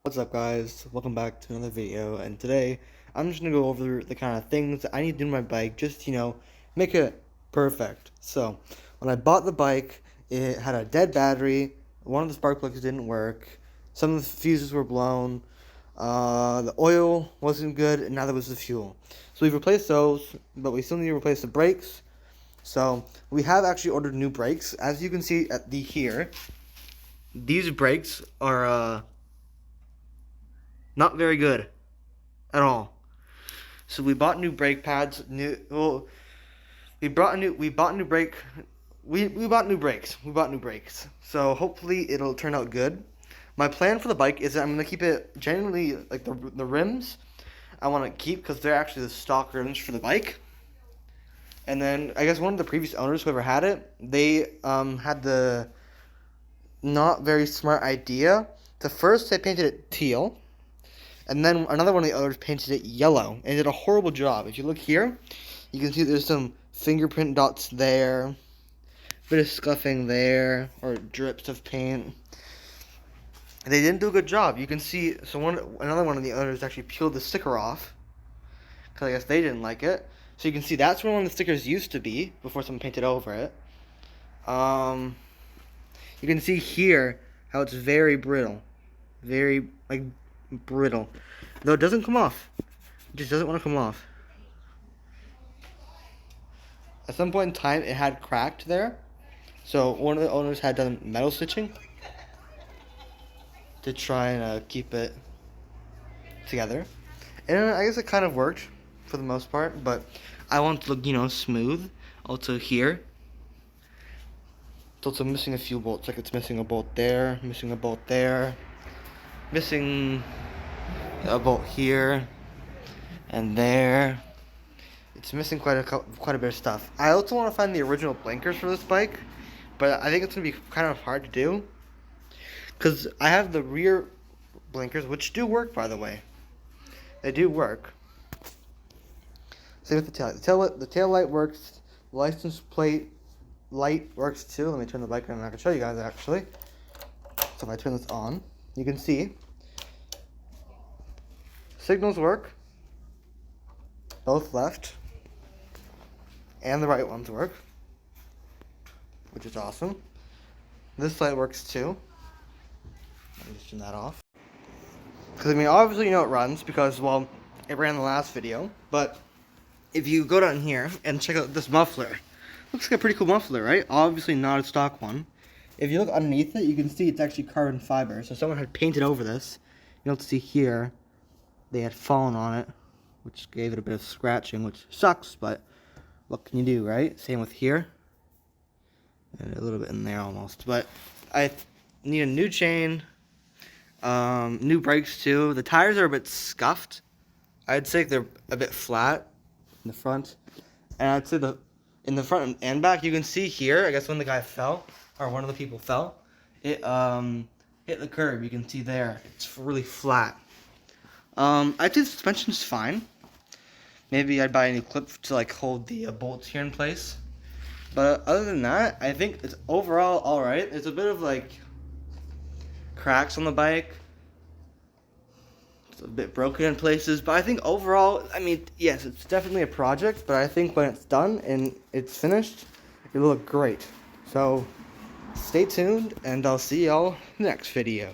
What's up, guys? Welcome back to another video, and today I'm just gonna go over the kind of things that I need to do to my bike, just make it perfect. So when I bought the bike, it had a dead battery, one of the spark plugs didn't work, some of the fuses were blown, the oil wasn't good, and neither was the fuel. So we've replaced those, but we still need to replace the brakes. So we have actually ordered new brakes. As you can see at here, these brakes are not very good at all. So we bought new brake pads. We bought new brake. We bought new brakes. We bought new brakes. So hopefully it'll turn out good. My plan for the bike is that I'm gonna keep it generally like the rims. I want to keep because they're actually the stock rims for the bike. And then I guess one of the previous owners, whoever had it, they had the not very smart idea. First they painted it teal. And then another one of the others painted it yellow and did a horrible job. If you look here, you can see there's some fingerprint dots there, a bit of scuffing there, or drips of paint. They didn't do a good job. You can see, another one of the owners actually peeled the sticker off, because I guess they didn't like it. So you can see that's where one of the stickers used to be, before someone painted over it. You can see here how it's very brittle. Very, brittle. Though it doesn't come off. It just doesn't want to come off. At some point in time, it had cracked there. So one of the owners had done metal stitching to try and keep it together. And I guess it kind of worked for the most part. But I want it to look, smooth. Also here. It's also missing a few bolts. Like it's missing a bolt there, missing a bolt there. Missing a bolt here and there. It's missing quite a bit of stuff. I also want to find the original blinkers for this bike, but I think it's gonna be kind of hard to do because I have the rear blinkers, which do work, by the way. They do work. Same with the tail light. The tail light works. The license plate light works too. Let me turn the bike on and I can show you guys actually. So if I turn this on, you can see signals work, both left and the right ones work, which is awesome. This light works too. Let me just turn that off. Because obviously it runs because, well, it ran the last video. But if you go down here and check out this muffler, looks like a pretty cool muffler, right? Obviously not a stock one. If you look underneath it, you can see it's actually carbon fiber. So someone had painted over this. You'll see here, they had fallen on it, which gave it a bit of scratching, which sucks, but what can you do, right? Same with here. And a little bit in there almost. But I need a new chain, new brakes too. The tires are a bit scuffed. I'd say they're a bit flat in the front. And I'd say in the front and back, you can see here, I guess when the guy fell, or one of the people fell, it hit the curb. You can see there. It's really flat. I think the suspension's fine. Maybe I'd buy a new clip to hold the bolts here in place. But other than that, I think it's overall alright. It's a bit of cracks on the bike. It's a bit broken in places. But I think overall, yes, it's definitely a project. But I think when it's done and it's finished, it'll look great. So stay tuned and I'll see y'all next video.